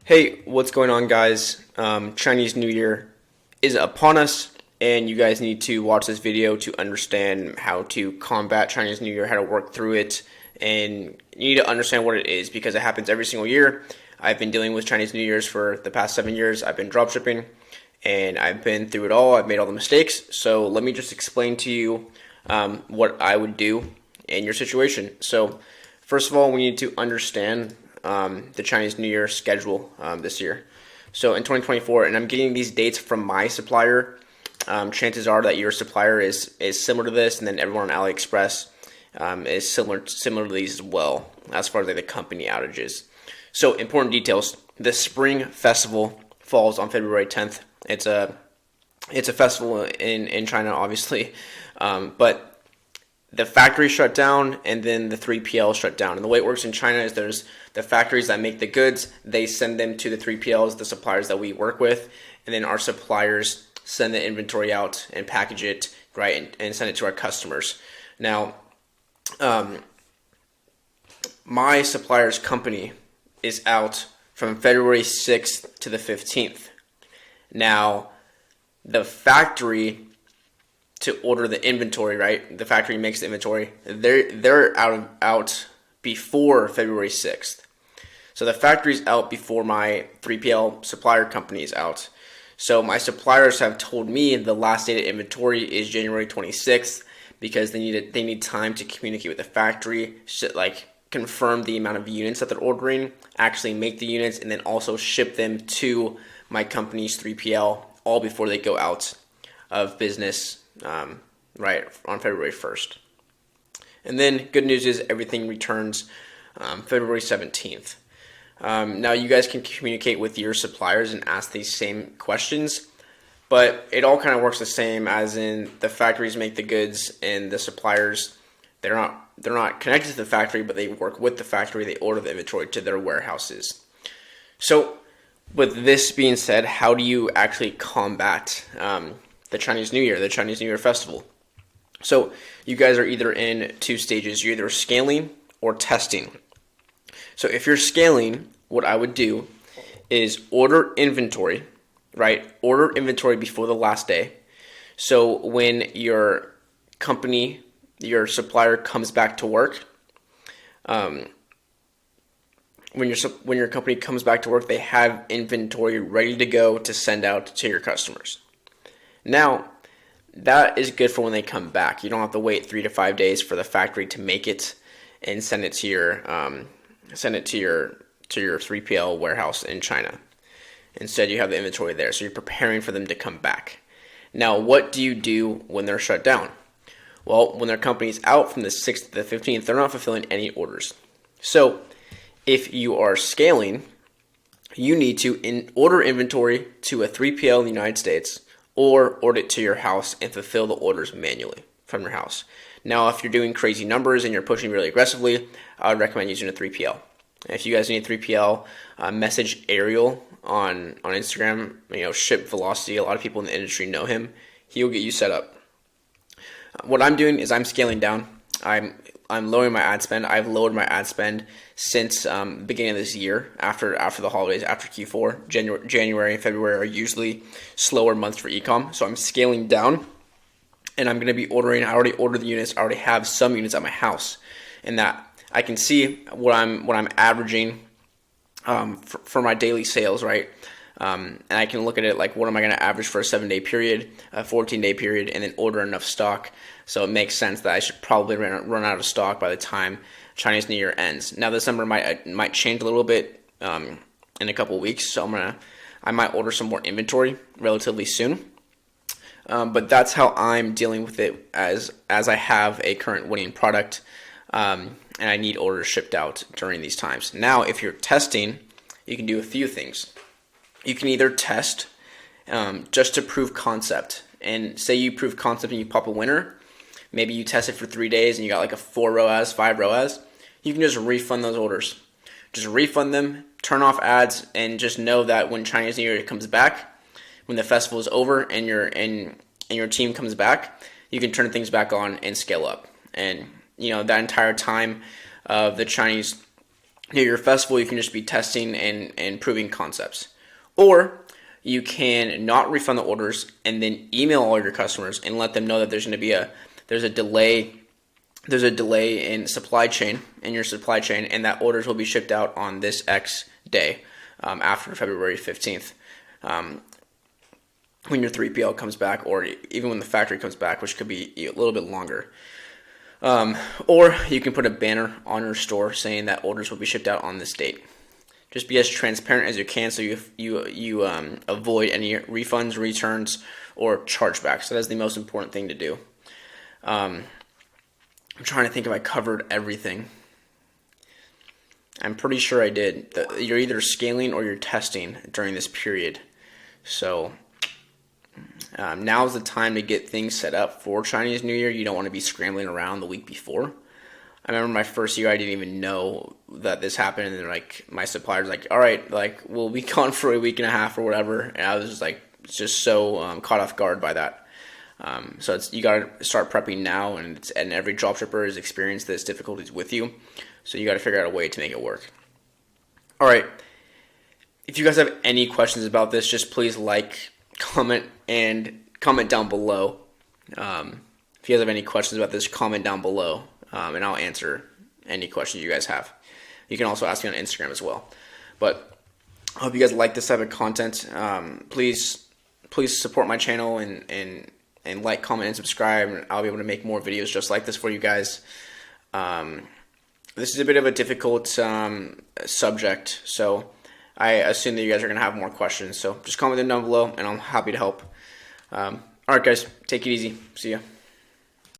Hey, what's going on, guys? Chinese New Year is upon us, and you guys need to watch this video to understand how to combat Chinese New Year, how to work through it, and you need to understand what it is because it happens every single year. I've been dealing with Chinese New Year's for the past 7 years. I've been dropshipping, and I've been through it all. I've made all the mistakes. So let me just explain to you what I would do in your situation. So first of all, we need to understand the Chinese New Year schedule this year. So in 2024, and I'm getting these dates from my supplier. Chances are that your supplier is similar to this, and then everyone on AliExpress is similar to these as well, as far as like the company outages. So important details: the Spring Festival falls on February 10th. It's a festival in China, obviously, but the factory shut down and then the 3PL shut down. And the way it works in China is there's the factories that make the goods, they send them to the 3PLs, the suppliers that we work with, and then our suppliers send the inventory out and package it, right, and send it to our customers. Now, my supplier's company is out from February 6th to the 15th. Now, the factory to order the inventory, right? The factory makes the inventory. They're out before February 6th. So the factory's out before my 3PL supplier company is out. So my suppliers have told me the last date of inventory is January 26th because they need time to communicate with the factory, like confirm the amount of units that they're ordering, actually make the units, and then also ship them to my company's 3PL all before they go out of business, right, on February 1st. And then good news is everything returns February 17th. Now you guys can communicate with your suppliers and ask these same questions, but it all kind of works the same as in the factories make the goods and the suppliers, they're not connected to the factory, but they work with the factory. They order the inventory to their warehouses. So with this being said, how do you actually combat the Chinese New Year, the Chinese New Year festival? So you guys are either in two stages. You're either scaling or testing. So if you're scaling, what I would do is order inventory, right? Order inventory before the last day. So when your company, your supplier comes back to work, when your company comes back to work, they have inventory ready to go to send out to your customers. Now, that is good for when they come back. You don't have to wait 3 to 5 days for the factory to make it and send it to your 3PL warehouse in China. Instead, you have the inventory there, so you're preparing for them to come back. Now, what do you do when they're shut down? Well, when their company's out from the 6th to the 15th, they're not fulfilling any orders. So, if you are scaling, you need to order inventory to a 3PL in the United States or order it to your house and fulfill the orders manually from your house. Now, if you're doing crazy numbers and you're pushing really aggressively, I would recommend using a 3PL. If you guys need a 3PL, message Ariel on Instagram, Ship Velocity. A lot of people in the industry know him. He'll get you set up. What I'm doing is I'm scaling down. I'm lowering my ad spend. I've lowered my ad spend since the beginning of this year, after the holidays, after Q4. January and February are usually slower months for Ecom, so I'm scaling down, and I'm going to be ordering. I already ordered the units. I already have some units at my house, and that I can see what I'm averaging for my daily sales, right? And I can look at it like, what am I going to average for a 7-day period, a 14-day period, and then order enough stock. So it makes sense that I should probably run out of stock by the time Chinese New Year ends. Now this number might change a little bit in a couple weeks, so I might order some more inventory relatively soon. But that's how I'm dealing with it as I have a current winning product, and I need orders shipped out during these times. Now, if you're testing, you can do a few things. You can either test just to prove concept, and say you prove concept and you pop a winner. Maybe you test it for 3 days and you got like a 4 ROAS, 5 ROAS. You can just refund those orders. Just refund them, turn off ads, and just know that when Chinese New Year comes back, when the festival is over and your team comes back, you can turn things back on and scale up. And that entire time of the Chinese Near your festival, you can just be testing and proving concepts. Or you can not refund the orders and then email all your customers and let them know that there's a delay in supply chain, in your supply chain, and that orders will be shipped out on this X day after February 15th. When your 3PL comes back, or even when the factory comes back, which could be a little bit longer. Or you can put a banner on your store saying that orders will be shipped out on this date. Just be as transparent as you can, so you avoid any refunds, returns, or chargebacks. So that's the most important thing to do. I'm trying to think if I covered everything. I'm pretty sure I did. You're either scaling or you're testing during this period. So now is the time to get things set up for Chinese New Year. You don't want to be scrambling around the week before. I remember my first year, I didn't even know that this happened, and like my supplier's like, all right, like we'll be gone for a week and a half or whatever, and I was just so caught off guard by that. So you got to start prepping now, and every dropshipper has experienced this difficulties with you, so you got to figure out a way to make it work. All right, if you guys have any questions about this, just please comment down below. If you guys have any questions about this, comment down below, and I'll answer any questions you guys have. You can also ask me on Instagram as well. But I hope you guys like this type of content. Please support my channel and like, comment, and subscribe, and I'll be able to make more videos just like this for you guys. This is a bit of a difficult subject, so I assume that you guys are going to have more questions. So just comment them down below, and I'm happy to help. All right, guys, take it easy. See ya.